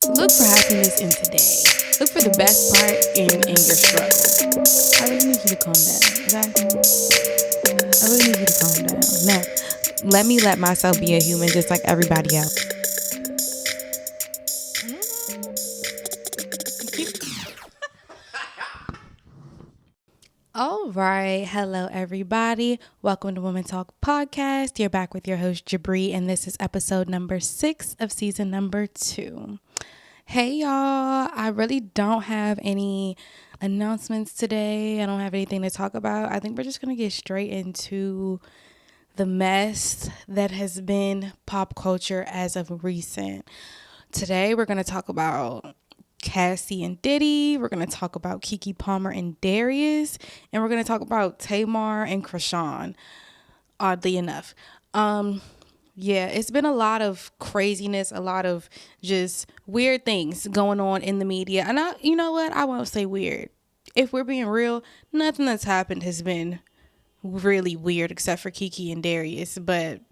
Look for happiness in today. Look for the best part in your struggle. I really need you to calm down, okay? I really need you to calm down. No, let myself be a human just like everybody else. All right. Hello, everybody. Welcome to Women Talk Podcast. You're back with your host, Jabri, and this is episode number 6 of season number 2. Hey, y'all. I really don't have any announcements today. I don't have anything to talk about. I think we're just going to get straight into the mess that has been pop culture as of recent. Today, we're going to talk about Cassie and Diddy. We're going to talk about Keke Palmer and Darius. And we're going to talk about Tamar and Chrisean, oddly enough. Yeah, it's been a lot of craziness, a lot of just weird things going on in the media. And you know what? I won't say weird. If we're being real, nothing that's happened has been really weird except for Keke and Darius. But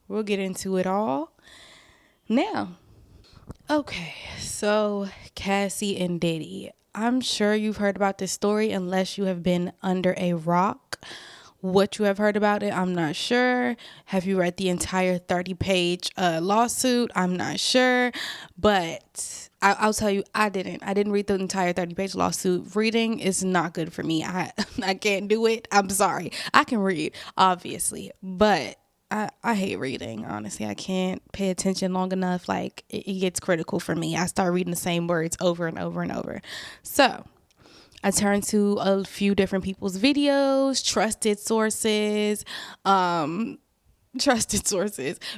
we'll get into it all now. Okay, so Cassie and Diddy. I'm sure you've heard about this story unless you have been under a rock. What you have heard about it, I'm not sure. Have you read the entire 30-page lawsuit? I'm not sure. But I'll tell you, I didn't read the entire 30-page lawsuit. Reading is not good for me. I can't do it. I'm sorry. I can read, obviously, but I hate reading, honestly. I can't pay attention long enough. Like, it gets critical for me. I start reading the same words over and over and over. So I turned to a few different people's videos, trusted sources,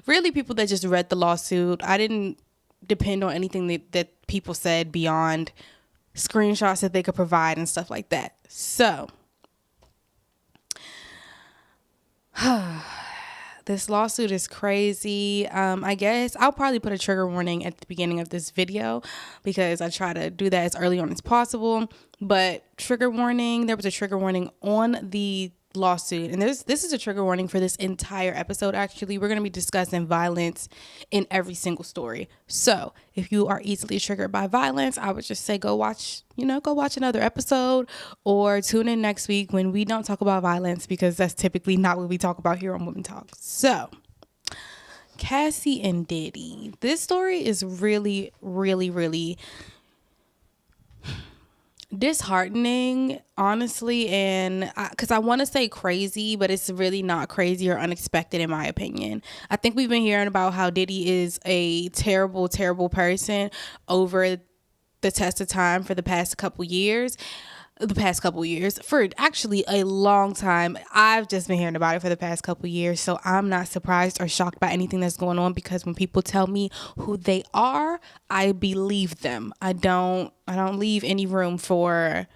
really people that just read the lawsuit. I didn't depend on anything that people said beyond screenshots that they could provide and stuff like that. So this lawsuit is crazy. I guess I'll probably put a trigger warning at the beginning of this video because I try to do that as early on as possible. But trigger warning, there was a trigger warning on the lawsuit. And this is a trigger warning for this entire episode, actually. We're going to be discussing violence in every single story. So if you are easily triggered by violence, I would just say go watch another episode or tune in next week when we don't talk about violence, because that's typically not what we talk about here on Women Talk. So Cassie and Diddy. This story is really, really, really disheartening, honestly, and because I want to say crazy, but it's really not crazy or unexpected in my opinion. I think we've been hearing about how Diddy is a terrible, terrible person over the test of time for the past couple years, for actually a long time. I've just been hearing about it for the past couple years, so I'm not surprised or shocked by anything that's going on, because when people tell me who they are, I believe them. I don't leave any room for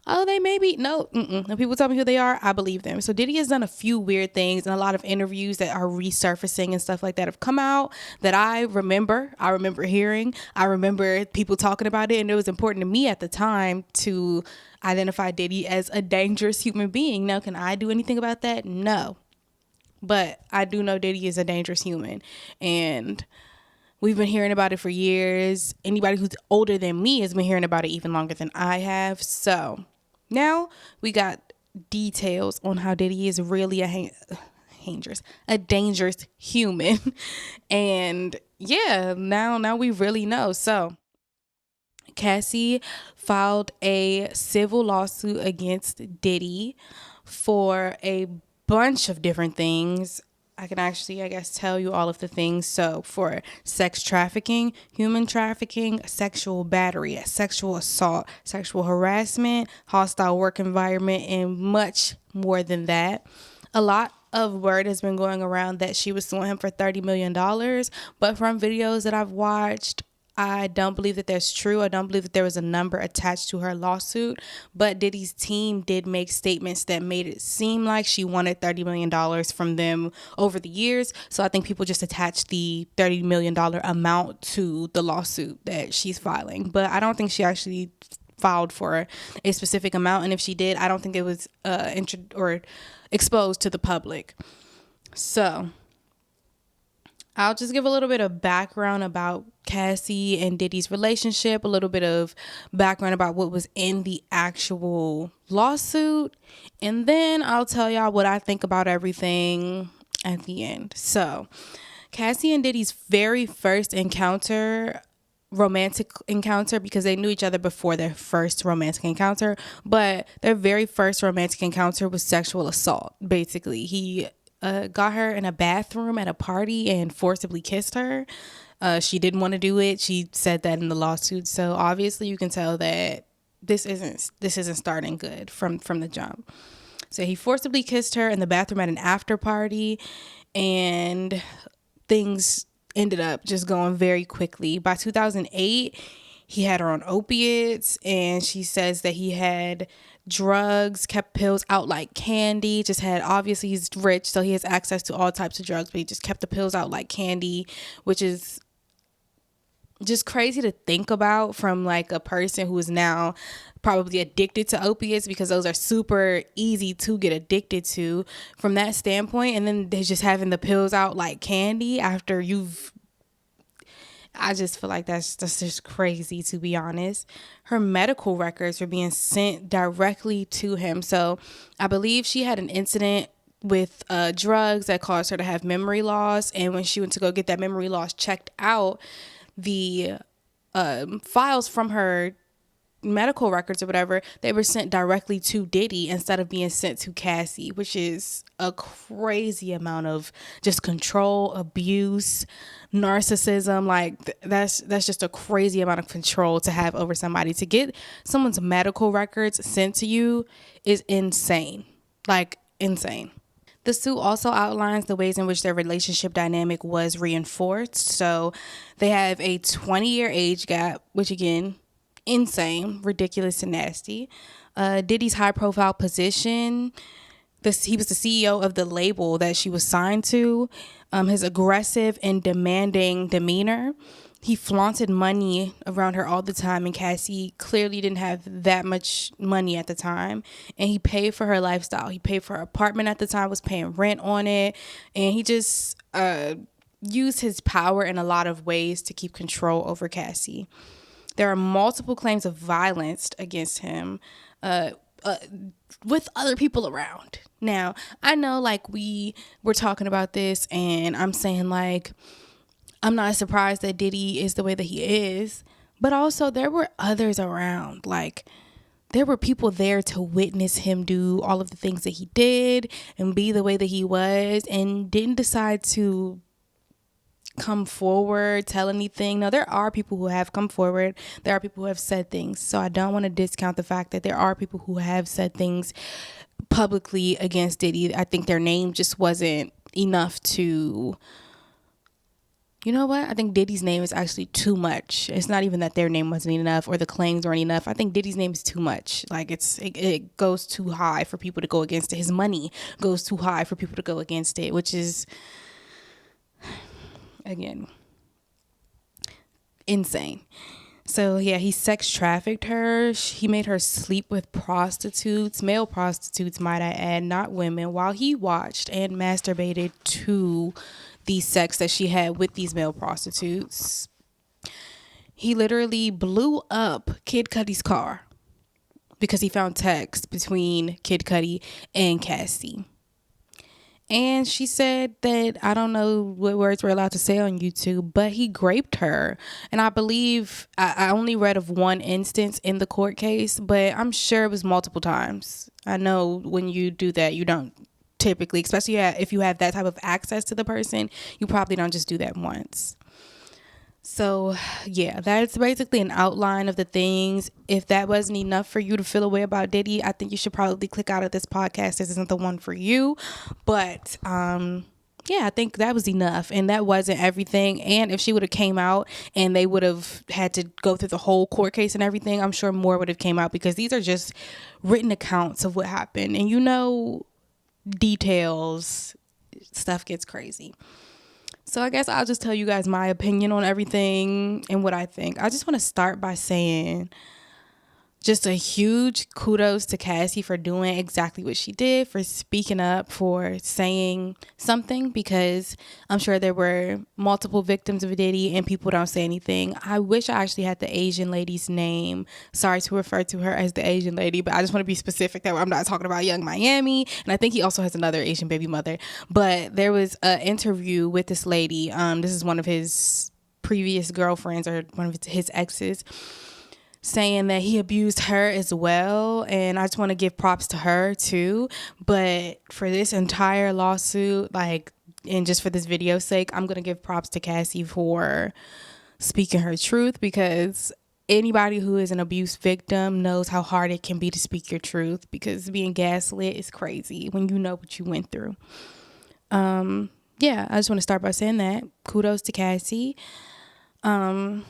oh, they may be. No, when people tell me who they are, I believe them. So Diddy has done a few weird things, and a lot of interviews that are resurfacing and stuff like that have come out that I remember hearing. I remember people talking about it, and it was important to me at the time to identify Diddy as a dangerous human being. Now, can I do anything about that? No. But I do know Diddy is a dangerous human, and we've been hearing about it for years. Anybody who's older than me has been hearing about it even longer than I have. So now we got details on how Diddy is really a dangerous human. And yeah, now we really know. So Cassie filed a civil lawsuit against Diddy for a bunch of different things. I can actually, I guess, tell you all of the things. So for sex trafficking, human trafficking, sexual battery, sexual assault, sexual harassment, hostile work environment, and much more than that. A lot of word has been going around that she was suing him for $30 million. But from videos that I've watched, I don't believe that that's true. I don't believe that there was a number attached to her lawsuit, but Diddy's team did make statements that made it seem like she wanted $30 million from them over the years. So I think people just attached the $30 million amount to the lawsuit that she's filing. But I don't think she actually filed for a specific amount. And if she did, I don't think it was exposed to the public. So I'll just give a little bit of background about Cassie and Diddy's relationship, a little bit of background about what was in the actual lawsuit, and then I'll tell y'all what I think about everything at the end. So, Cassie and Diddy's very first romantic encounter, because they knew each other before their first romantic encounter, but their very first romantic encounter was sexual assault. Basically, he got her in a bathroom at a party and forcibly kissed her. She didn't want to do it. She said that in the lawsuit. So obviously you can tell that this isn't starting good from the jump. So he forcibly kissed her in the bathroom at an after party, and things ended up just going very quickly. By 2008, he had her on opiates, and she says that he had drugs, kept pills out like candy, obviously he's rich, so he has access to all types of drugs, but he just kept the pills out like candy, which is just crazy to think about from like a person who is now probably addicted to opiates, because those are super easy to get addicted to from that standpoint. And then they're just having the pills out like candy after I just feel like that's just crazy, to be honest. Her medical records were being sent directly to him. So I believe she had an incident with drugs that caused her to have memory loss. And when she went to go get that memory loss checked out, the files from her medical records or whatever, they were sent directly to Diddy instead of being sent to Cassie, which is a crazy amount of just control, abuse, narcissism. Like that's just a crazy amount of control to have over somebody. To get someone's medical records sent to you is insane. Like insane. The suit also outlines the ways in which their relationship dynamic was reinforced. So they have a 20-year age gap, which again, insane, ridiculous, and nasty. Diddy's high-profile position, he was the CEO of the label that she was signed to. His aggressive and demanding demeanor. He flaunted money around her all the time, and Cassie clearly didn't have that much money at the time. And he paid for her lifestyle. He paid for her apartment at the time, was paying rent on it, and he just used his power in a lot of ways to keep control over Cassie. There are multiple claims of violence against him with other people around. Now, I know like we're talking about this, and I'm saying like, I'm not surprised that Diddy is the way that he is, but also there were others around. Like there were people there to witness him do all of the things that he did and be the way that he was, and didn't decide to come forward, tell anything. No, there are people who have come forward. There are people who have said things. So I don't want to discount the fact that there are people who have said things publicly against Diddy. I think their name just wasn't enough to... You know what? I think Diddy's name is actually too much. It's not even that their name wasn't enough or the claims weren't enough. I think Diddy's name is too much. Like it goes too high for people to go against it. His money goes too high for people to go against it, which is, again, insane. So yeah, he sex trafficked her. He made her sleep with prostitutes, male prostitutes, might I add, not women, while he watched and masturbated to the sex that she had with these male prostitutes. He literally blew up Kid Cudi's car because he found texts between Kid Cudi and Cassie. And she said that, I don't know what words we're allowed to say on YouTube, but he raped her. And I believe, I only read of one instance in the court case, but I'm sure it was multiple times. I know when you do that, you don't typically, especially if you have that type of access to the person, you probably don't just do that once. So yeah, that's basically an outline of the things. If that wasn't enough for you to feel a way about Diddy, I think you should probably click out of this podcast. This isn't the one for you. But yeah, I think that was enough. And that wasn't everything. And if she would have came out and they would have had to go through the whole court case and everything, I'm sure more would have came out, because these are just written accounts of what happened. And you know, details, stuff gets crazy. So I guess I'll just tell you guys my opinion on everything and what I think. I just want to start by saying just a huge kudos to Cassie for doing exactly what she did, for speaking up, for saying something, because I'm sure there were multiple victims of Diddy and people don't say anything. I wish I actually had the Asian lady's name. Sorry to refer to her as the Asian lady, but I just want to be specific that I'm not talking about Young Miami. And I think he also has another Asian baby mother. But there was an interview with this lady. This is one of his previous girlfriends or one of his exes, saying that he abused her as well. And I just want to give props to her too. But for this entire lawsuit, like, and just for this video's sake, I'm going to give props to Cassie for speaking her truth, because anybody who is an abuse victim knows how hard it can be to speak your truth, because being gaslit is crazy when you know what you went through. Yeah, I just want to start by saying that. Kudos to Cassie. And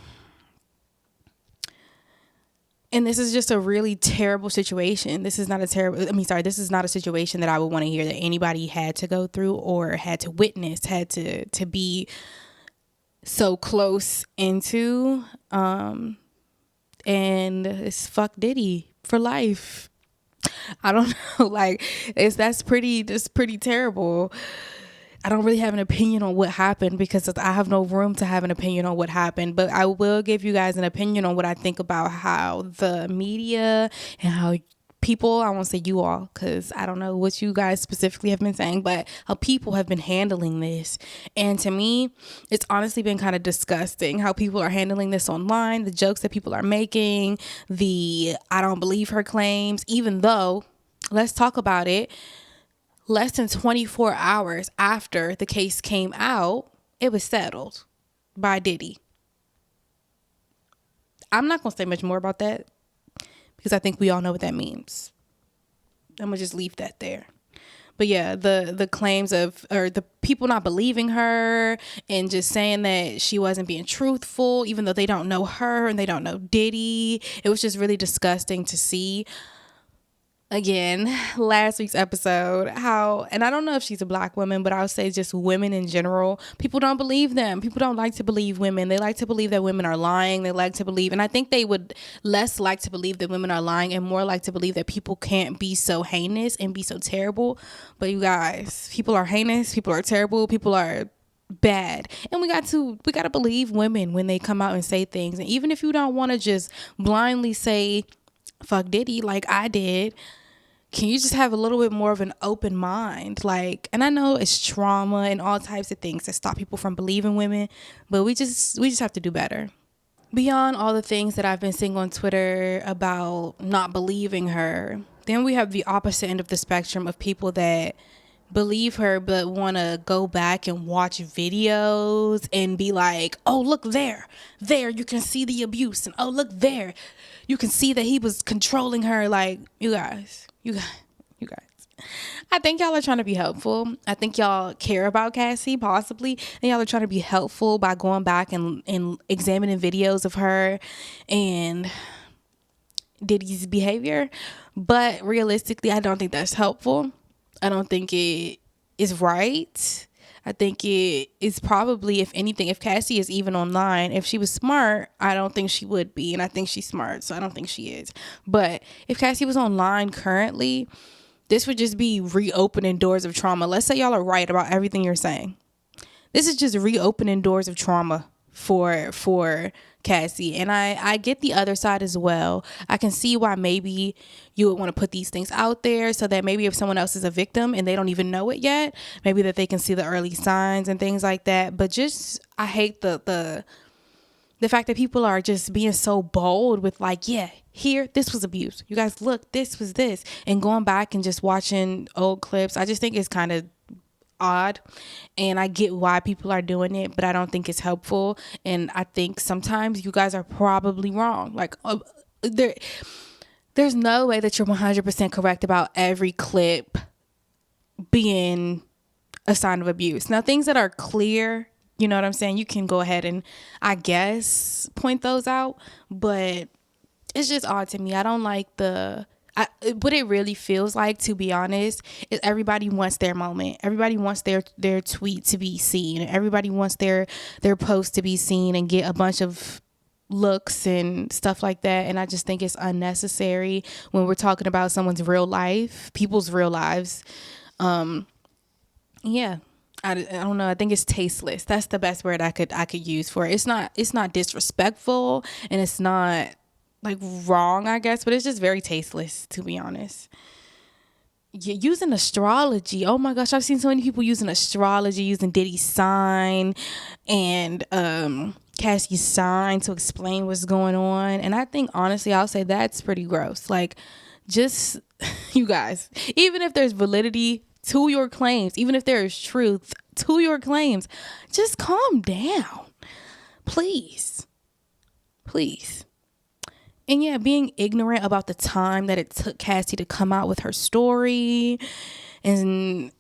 this is just a really terrible situation. This is not a situation that I would want to hear that anybody had to go through or had to witness, had to be so close into. And it's fuck Diddy for life. I don't know. Like, that's pretty terrible. I don't really have an opinion on what happened, because I have no room to have an opinion on what happened. But I will give you guys an opinion on what I think about how the media and how people, I won't say you all, because I don't know what you guys specifically have been saying, but how people have been handling this. And to me, it's honestly been kind of disgusting how people are handling this online, the jokes that people are making, the I don't believe her claims, even though, let's talk about it, less than 24 hours after the case came out, it was settled by Diddy. I'm not going to say much more about that, because I think we all know what that means. I'm going to just leave that there. But yeah, the claims of, or the people not believing her and just saying that she wasn't being truthful, even though they don't know her and they don't know Diddy. It was just really disgusting to see. Again, last week's episode, how, and I don't know if she's a black woman, but I'll say just women in general, people don't believe them. People don't like to believe women. They like to believe that women are lying. They like to believe, and I think they would less like to believe that women are lying and more like to believe that people can't be so heinous and be so terrible. But you guys, people are heinous, people are terrible, people are bad, and we got to believe women when they come out and say things. And even if you don't want to just blindly say fuck Diddy like I did, can you just have a little bit more of an open mind? Like, and I know it's trauma and all types of things that stop people from believing women, but we just have to do better. Beyond all the things that I've been seeing on Twitter about not believing her, then we have the opposite end of the spectrum of people that believe her but want to go back and watch videos and be like, oh, look, there you can see the abuse, and oh, look, there you can see that he was controlling her. Like, you guys, I think y'all are trying to be helpful. I think y'all care about Cassie, possibly, and y'all are trying to be helpful by going back and examining videos of her and Diddy's behavior. But realistically, I don't think that's helpful. I don't think it is right. I think it is probably, if anything, if Cassie is even online, if she was smart, I don't think she would be. And I think she's smart, so I don't think she is. But if Cassie was online currently, this would just be reopening doors of trauma. Let's say y'all are right about everything you're saying. This is just reopening doors of trauma for Cassie. And I get the other side as well. I can see why maybe you would want to put these things out there so that maybe if someone else is a victim and they don't even know it yet, maybe that they can see the early signs and things like that. But just, I hate the fact that people are just being so bold with like, yeah, here, this was abuse. You guys, look, this was this. And going back and just watching old clips, I just think it's kind of odd, and I get why people are doing it, but I don't think it's helpful. And I think sometimes you guys are probably wrong. Like, there's no way that you're 100% correct about every clip being a sign of abuse. Now, things that are clear, you know what I'm saying, you can go ahead and, I guess, point those out, but it's just odd to me. I don't like what it really feels like, to be honest, is everybody wants their moment. Everybody wants their tweet to be seen. Everybody wants their post to be seen and get a bunch of looks and stuff like that. And I just think it's unnecessary when we're talking about someone's real life, people's real lives. Yeah. I don't know. I think it's tasteless. That's the best word I could use for it. It's not disrespectful, and it's not like wrong, I guess, but it's just very tasteless, to be honest. Yeah, using astrology. Oh my gosh, I've seen so many people using astrology, using Diddy's sign and Cassie's sign to explain what's going on. And I think honestly, I'll say that's pretty gross. Like, just you guys, even if there's validity to your claims, even if there is truth to your claims, just calm down. Please. And yeah, being ignorant about the time that it took Cassie to come out with her story and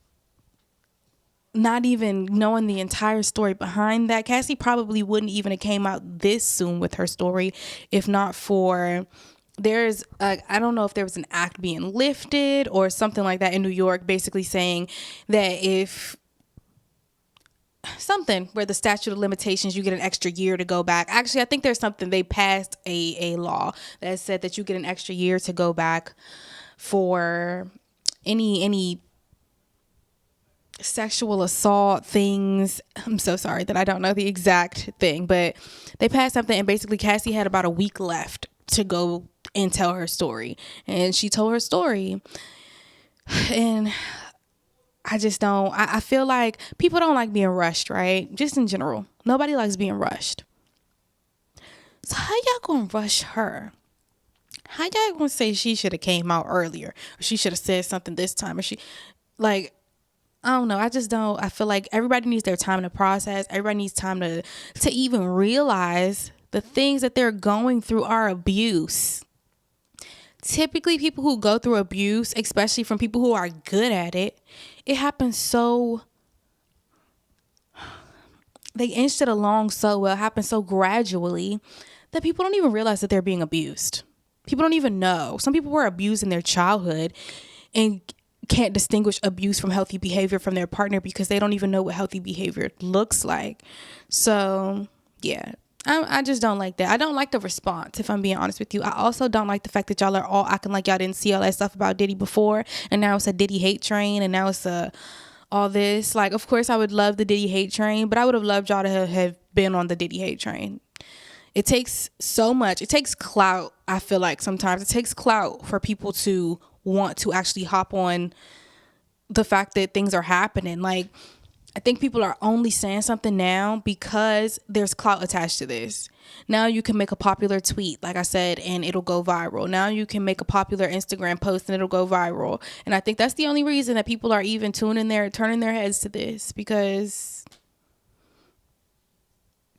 not even knowing the entire story behind that. Cassie probably wouldn't even have came out this soon with her story if not for I don't know if there was an act being lifted or something like that in New York, basically saying that if something where the statute of limitations, you get an extra year to go back. Actually, I think there's something, they passed a law that said that you get an extra year to go back for any sexual assault things. I'm so sorry that I don't know the exact thing, but they passed something, and basically Cassie had about a week left to go and tell her story, and she told her story. And I feel like people don't like being rushed, right? Just in general, nobody likes being rushed. So how y'all gonna rush her? How y'all gonna say she should have came out earlier, or she should have said something this time, or I don't know. I feel like everybody needs their time to process. Everybody needs time to even realize the things that they're going through are abuse. Typically, people who go through abuse, especially from people who are good at it, it happens they inched it along so well, it happens so gradually that people don't even realize that they're being abused. People don't even know. Some people were abused in their childhood and can't distinguish abuse from healthy behavior from their partner because they don't even know what healthy behavior looks like. So, yeah. I just don't like that. I don't like the response, if I'm being honest with you. I also don't like the fact that y'all are all acting like y'all didn't see all that stuff about Diddy before, and now it's a Diddy hate train, and now it's all this. Like, of course, I would love the Diddy hate train, but I would have loved y'all to have been on the Diddy hate train. It takes so much. It takes clout, I feel like sometimes. It takes clout for people to want to actually hop on the fact that things are happening. Like, I think people are only saying something now because there's clout attached to this. Now you can make a popular tweet, like I said, and it'll go viral. Now you can make a popular Instagram post and it'll go viral. And I think that's the only reason that people are even turning their heads to this, because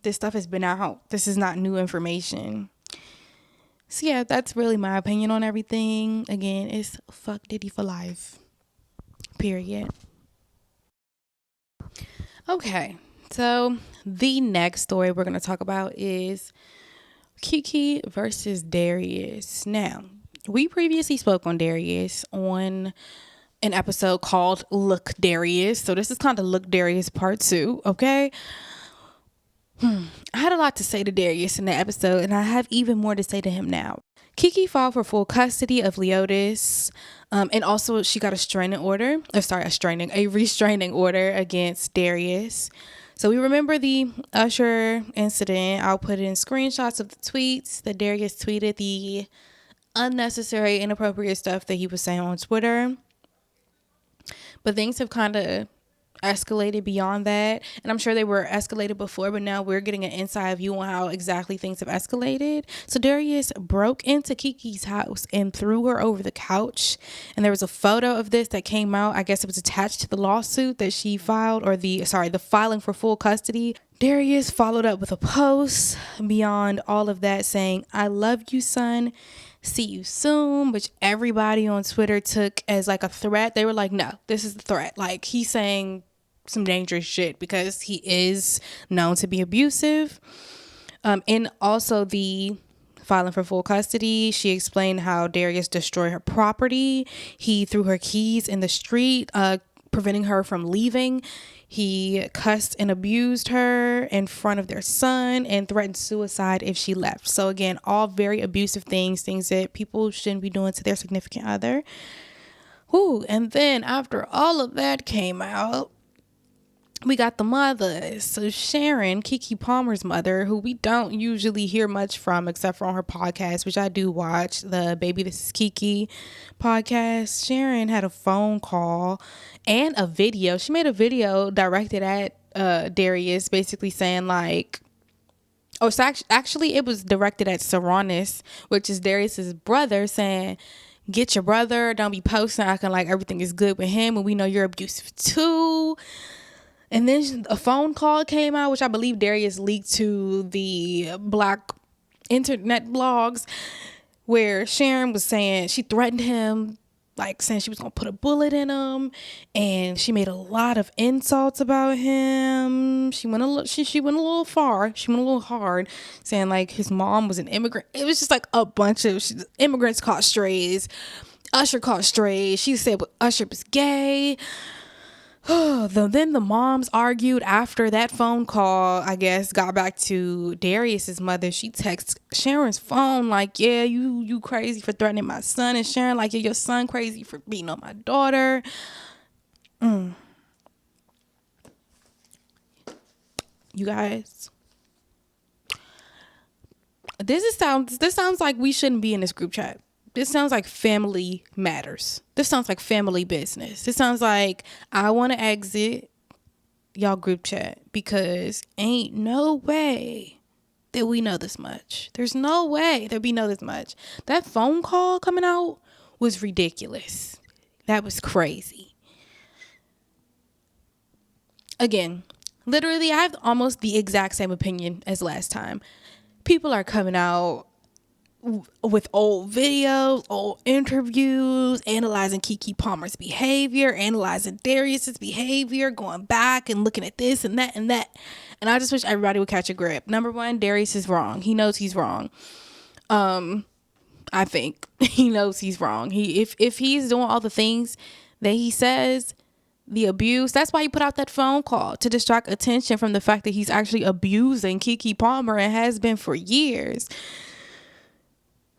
this stuff has been out. This is not new information. So yeah, that's really my opinion on everything. Again, it's fuck Diddy for life. Period. Okay, so the next story we're going to talk about is Keke versus Darius. Now, we previously spoke on Darius on an episode called Look Darius. So this is kind of Look Darius part 2, okay? I had a lot to say to Darius in that episode, and I have even more to say to him now. Keke filed for full custody of Leotis, and also she got a restraining order against Darius. So we remember the Usher incident. I'll put in screenshots of the tweets that Darius tweeted, the unnecessary, inappropriate stuff that he was saying on Twitter. But things have kind of escalated beyond that, and I'm sure they were escalated before, but now we're getting an inside view on how exactly things have escalated. So Darius broke into Keke's house and threw her over the couch, and there was a photo of this that came out. I guess it was attached to the lawsuit that she filed, or the filing for full custody. Darius followed up with a post beyond all of that saying, "I love you, son. See you soon," which everybody on Twitter took as like a threat. They were like, no, this is the threat. Like, he's saying some dangerous shit because he is known to be abusive. And also the filing for full custody, she explained how Darius destroyed her property. He threw her keys in the street. preventing her from leaving. He cussed and abused her in front of their son and threatened suicide if she left. So again, all very abusive things that people shouldn't be doing to their significant other. Whew. And then after all of that came out, we got the mothers. So Sharon, Keke Palmer's mother, who we don't usually hear much from except for on her podcast, which I do watch, the Baby This Is Keke podcast. Sharon had a phone call and a video. She made a video directed at Darius, basically saying like, oh, so actually it was directed at Saronis, which is Darius's brother, saying, get your brother, don't be posting acting like everything is good with him and we know you're abusive too. And then a phone call came out, which I believe Darius leaked to the Black internet blogs, where Sharon was saying she threatened him, like saying she was going to put a bullet in him. And she made a lot of insults about him. She went a little far. She went a little hard, saying like his mom was an immigrant. It was just like a bunch of immigrants caught strays. Usher caught strays. She said Usher was gay. Then the moms argued after that phone call, I guess, got back to Darius's mother. She texts Sharon's phone like, yeah, you crazy for threatening my son. And Sharon like, yeah, your son crazy for beating on my daughter. You guys, this sounds like we shouldn't be in this group chat. This sounds like family matters. This sounds like family business. This sounds like I want to exit y'all group chat because ain't no way that we know this much. There's no way that we know this much. That phone call coming out was ridiculous. That was crazy. Again, literally, I have almost the exact same opinion as last time. People are coming out with old videos, old interviews, analyzing Keke Palmer's behavior, analyzing Darius's behavior, going back and looking at this and that and that. And I just wish everybody would catch a grip. Number one, Darius is wrong. He knows he's wrong. I think he knows he's wrong. If he's doing all the things that he says, the abuse, that's why he put out that phone call, to distract attention from the fact that he's actually abusing Keke Palmer and has been for years.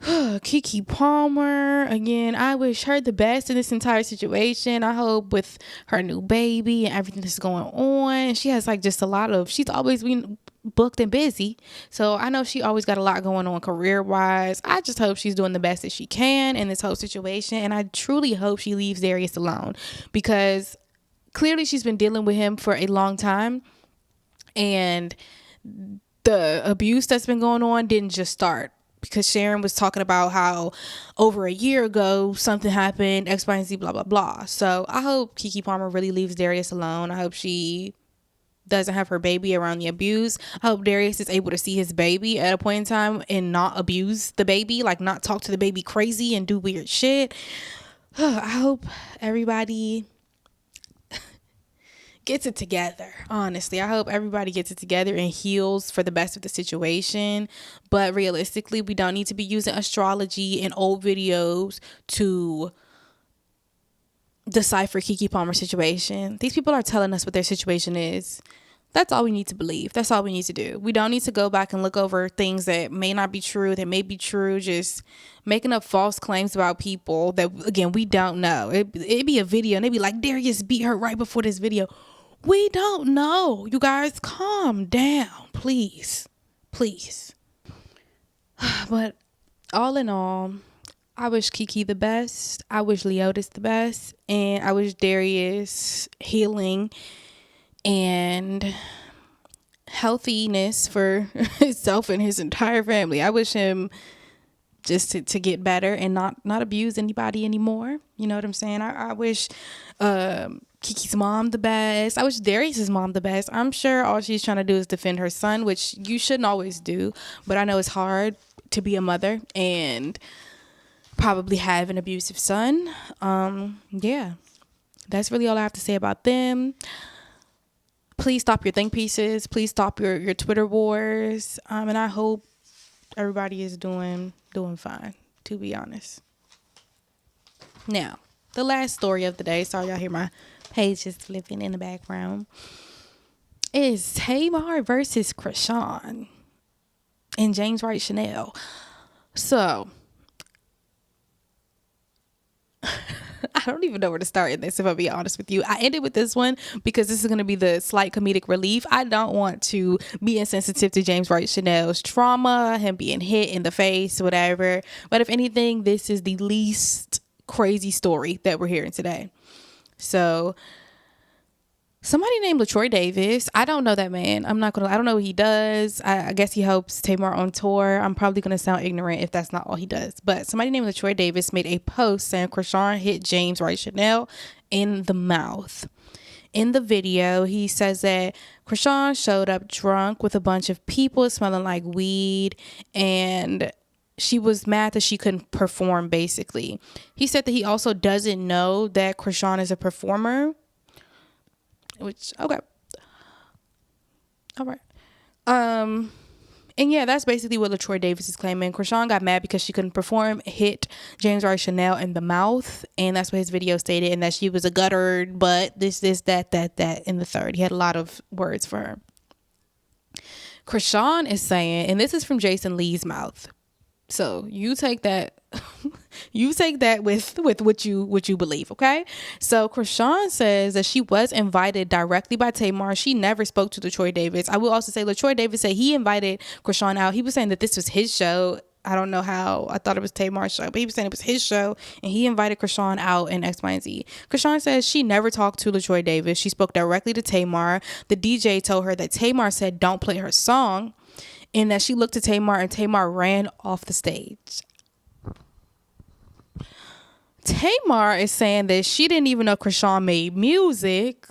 Keke Palmer, again, I wish her the best in this entire situation. I hope with her new baby and everything that's going on, she has like just she's always been booked and busy. So I know she always got a lot going on career wise. I just hope she's doing the best that she can in this whole situation. And I truly hope she leaves Darius alone, because clearly she's been dealing with him for a long time. And the abuse that's been going on didn't just start, because Sharon was talking about how over a year ago something happened, X, Y, and Z, blah, blah, blah. So I hope Keke Palmer really leaves Darius alone. I hope she doesn't have her baby around the abuse. I hope Darius is able to see his baby at a point in time and not abuse the baby, like not talk to the baby crazy and do weird shit. I hope everybody gets it together. Honestly, I hope everybody gets it together and heals for the best of the situation. But realistically, we don't need to be using astrology and old videos to decipher Keke Palmer's situation. These people are telling us what their situation is. That's all we need to believe. That's all we need to do. We don't need to go back and look over things that may not be true, that may be true, just making up false claims about people that, again, we don't know. It'd be a video and they'd be like, Darius beat her right before this video. We don't know. You guys, calm down, please. Please. But all in all, I wish Keke the best. I wish Leotis the best. And I wish Darius healing and healthiness for himself and his entire family. I wish him just to get better and not abuse anybody anymore. You know what I'm saying? I wish Keke's mom the best. I wish Darius's mom the best. I'm sure all she's trying to do is defend her son, which you shouldn't always do. But I know it's hard to be a mother and probably have an abusive son. Yeah, that's really all I have to say about them. Please stop your think pieces. Please stop your Twitter wars. And I hope everybody is doing fine, to be honest. Now, the last story of the day, sorry y'all hear my page just flipping in the background, is Tamar versus Chrisean and James Wright Chanel. So I don't even know where to start in this, if I'll be honest with you. I ended with this one because this is going to be the slight comedic relief. I don't want to be insensitive to James Wright Chanel's trauma, him being hit in the face, whatever. But if anything, this is the least crazy story that we're hearing today. So somebody named LaTroy Davis. I don't know that man. I don't know what he does. I guess he helps Tamar on tour. I'm probably going to sound ignorant if that's not all he does. But somebody named LaTroy Davis made a post saying Chrisean hit James Wright Chanel in the mouth. In the video, he says that Chrisean showed up drunk with a bunch of people smelling like weed, and she was mad that she couldn't perform, basically. He said that he also doesn't know that Chrisean is a performer. Which, okay. All right. And yeah, that's basically what LaTroy Davis is claiming. Chrisean got mad because she couldn't perform, hit James Wright Chanel in the mouth, and that's what his video stated, and that she was a guttered, but this, that, in the third. He had a lot of words for her. Chrisean is saying, and this is from Jason Lee's mouth, so you take that with what you believe, okay? So Chrisean says that she was invited directly by Tamar. She never spoke to LaTroy Davis. I will also say LaTroy Davis said he invited Chrisean out. He was saying that this was his show. I don't know how. I thought it was Tamar's show, but he was saying it was his show, and he invited Chrisean out in X, Y, and Z. Chrisean says she never talked to LaTroy Davis. She spoke directly to Tamar. The DJ told her that Tamar said don't play her song, and that she looked at Tamar, and Tamar ran off the stage. Tamar is saying that she didn't even know Chrisean made music,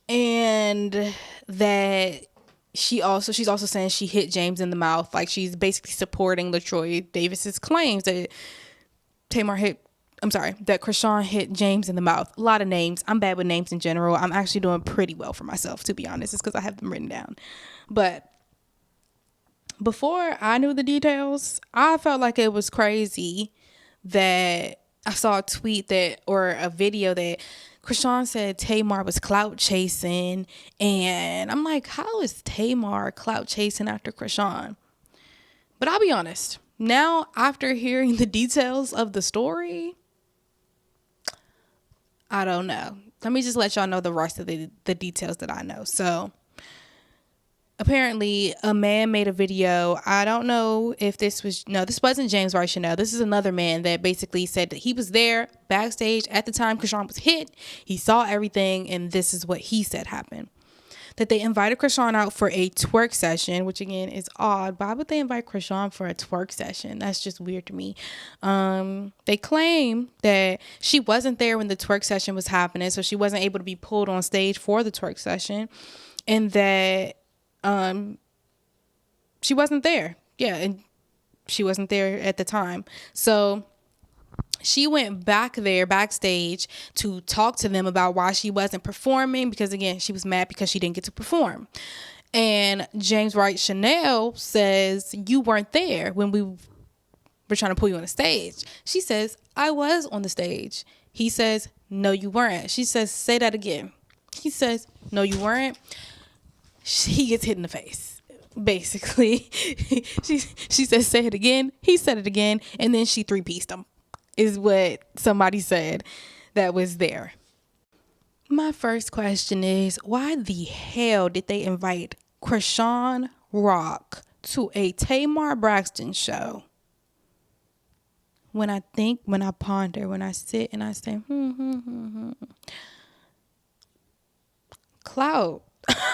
and that she's also saying she hit James in the mouth. Like, she's basically supporting LaTroy Davis's claims that that Chrisean hit James in the mouth. A lot of names. I'm bad with names in general. I'm actually doing pretty well for myself, to be honest. It's because I have them written down. But before I knew the details, I felt like it was crazy that I saw a tweet or a video that Chrisean said Tamar was clout chasing. And I'm like, how is Tamar clout chasing after Chrisean? But I'll be honest. Now, after hearing the details of the story, I don't know. Let me just let y'all know the rest of the details that I know. So apparently a man made a video. I don't know if this wasn't James Wright Chanel. This is another man that basically said that he was there backstage at the time Chrisean was hit. He saw everything, and this is what he said happened. That they invited Chrisean out for a twerk session, which again is odd. Why would they invite Chrisean for a twerk session? That's just weird to me. They claim that she wasn't there when the twerk session was happening, so she wasn't able to be pulled on stage for the twerk session, and that she wasn't there. Yeah, and she wasn't there at the time. So she went back there backstage to talk to them about why she wasn't performing, because again, she was mad because she didn't get to perform. And James Wright Chanel says, you weren't there when we were trying to pull you on the stage. She says, I was on the stage. He says, no, you weren't. She says, say that again. He says, no, you weren't. He gets hit in the face. Basically, she says, say it again. He said it again. And then she three-pieced him, is what somebody said that was there. My first question is, why the hell did they invite Chrisean Rock to a Tamar Braxton show? When I think, when I ponder, when I sit and I say, clout.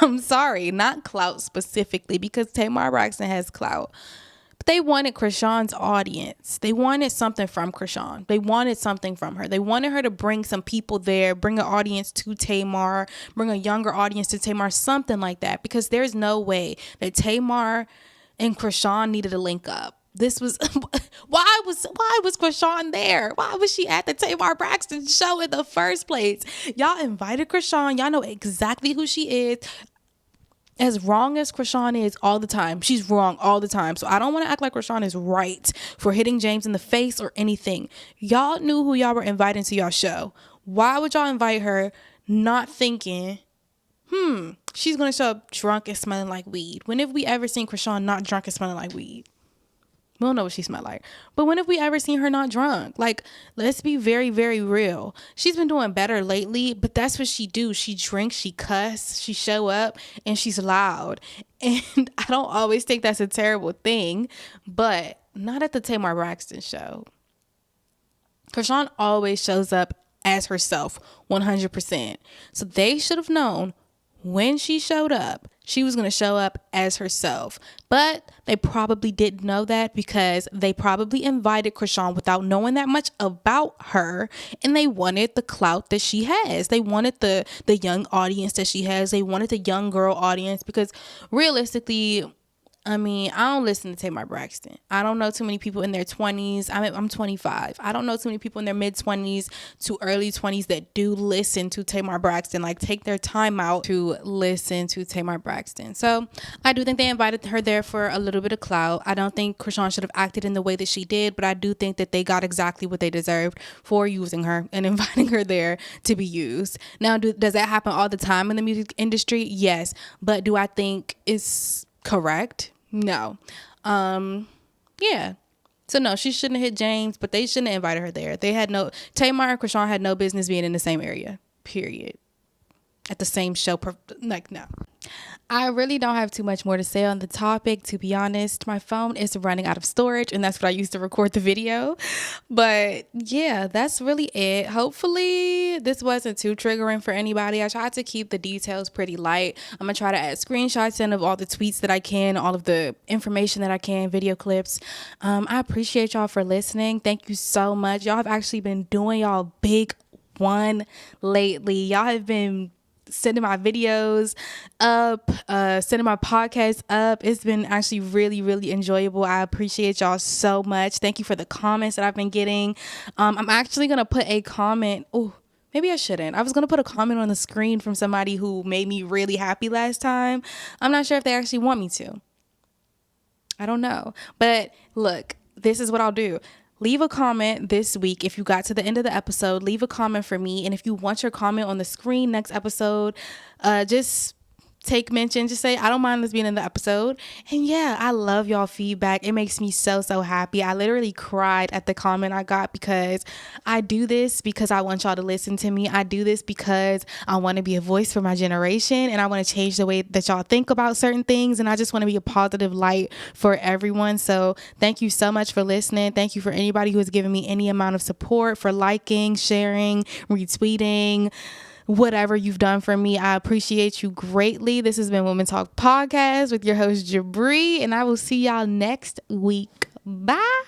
I'm sorry, not clout specifically, because Tamar Braxton has clout. But they wanted Chrisean's audience. They wanted something from Chrisean. They wanted something from her. They wanted her to bring some people there, bring an audience to Tamar, bring a younger audience to Tamar, something like that. Because there's no way that Tamar and Chrisean needed to link up. This was why was Chrisean there? Why was she at the Tamar Braxton show in the first place? Y'all invited Chrisean. Y'all know exactly who she is. As wrong as Chrisean is all the time, she's wrong all the time. So I don't want to act like Chrisean is right for hitting James in the face or anything. Y'all knew who y'all were inviting to y'all show. Why would y'all invite her not thinking, she's going to show up drunk and smelling like weed? When have we ever seen Chrisean not drunk and smelling like weed? We don't know what she smelled like. But when have we ever seen her not drunk? Like, let's be very, very real. She's been doing better lately, but that's what she do. She drinks, she cuss, she show up, and she's loud. And I don't always think that's a terrible thing, but not at the Tamar Braxton show. Chrisean always shows up as herself, 100%. So they should have known when she showed up, she was going to show up as herself. But they probably didn't know that because they probably invited Chrisean without knowing that much about her. And they wanted the clout that she has. They wanted the young audience that she has. They wanted the young girl audience because realistically, I mean, I don't listen to Tamar Braxton. I don't know too many people in their 20s. I'm 25. I don't know too many people in their mid-20s to early 20s that do listen to Tamar Braxton, like take their time out to listen to Tamar Braxton. So I do think they invited her there for a little bit of clout. I don't think Chrisean should have acted in the way that she did, but I do think that they got exactly what they deserved for using her and inviting her there to be used. Now, does that happen all the time in the music industry? Yes. But do I think it's correct? No. Yeah. So no, she shouldn't have hit James, but they shouldn't have invited her there. Tamar and Chrisean had no business being in the same area, period. At the same show, no. I really don't have too much more to say on the topic, to be honest. My phone is running out of storage, and that's what I used to record the video. But yeah, that's really it. Hopefully this wasn't too triggering for anybody. I tried to keep the details pretty light. I'm gonna try to add screenshots in of all the tweets that I can, all of the information that I can, video clips. I appreciate y'all for listening. Thank you so much. Y'all have actually been doing y'all big one lately. Y'all have been sending my videos up, sending my podcast up. It's been actually really, really enjoyable. I appreciate y'all so much. Thank you for the comments that I've been getting. I'm actually gonna put a comment. Oh, maybe I shouldn't. I was gonna put a comment on the screen from somebody who made me really happy last time. I'm not sure if they actually want me to. I don't know. But look, this is what I'll do. Leave a comment this week. If you got to the end of the episode, leave a comment for me. And if you want your comment on the screen next episode, just take mention. Just say, I don't mind this being in the episode. And yeah, I love y'all feedback. It makes me so, so happy. I literally cried at the comment I got because I do this because I want y'all to listen to me. I do this because I want to be a voice for my generation and I want to change the way that y'all think about certain things. And I just want to be a positive light for everyone. So thank you so much for listening. Thank you for anybody who has given me any amount of support, for liking, sharing, retweeting, whatever you've done for me. I appreciate you greatly. This has been Women Talk Podcast with your host Jabri, and I will see y'all next week. Bye.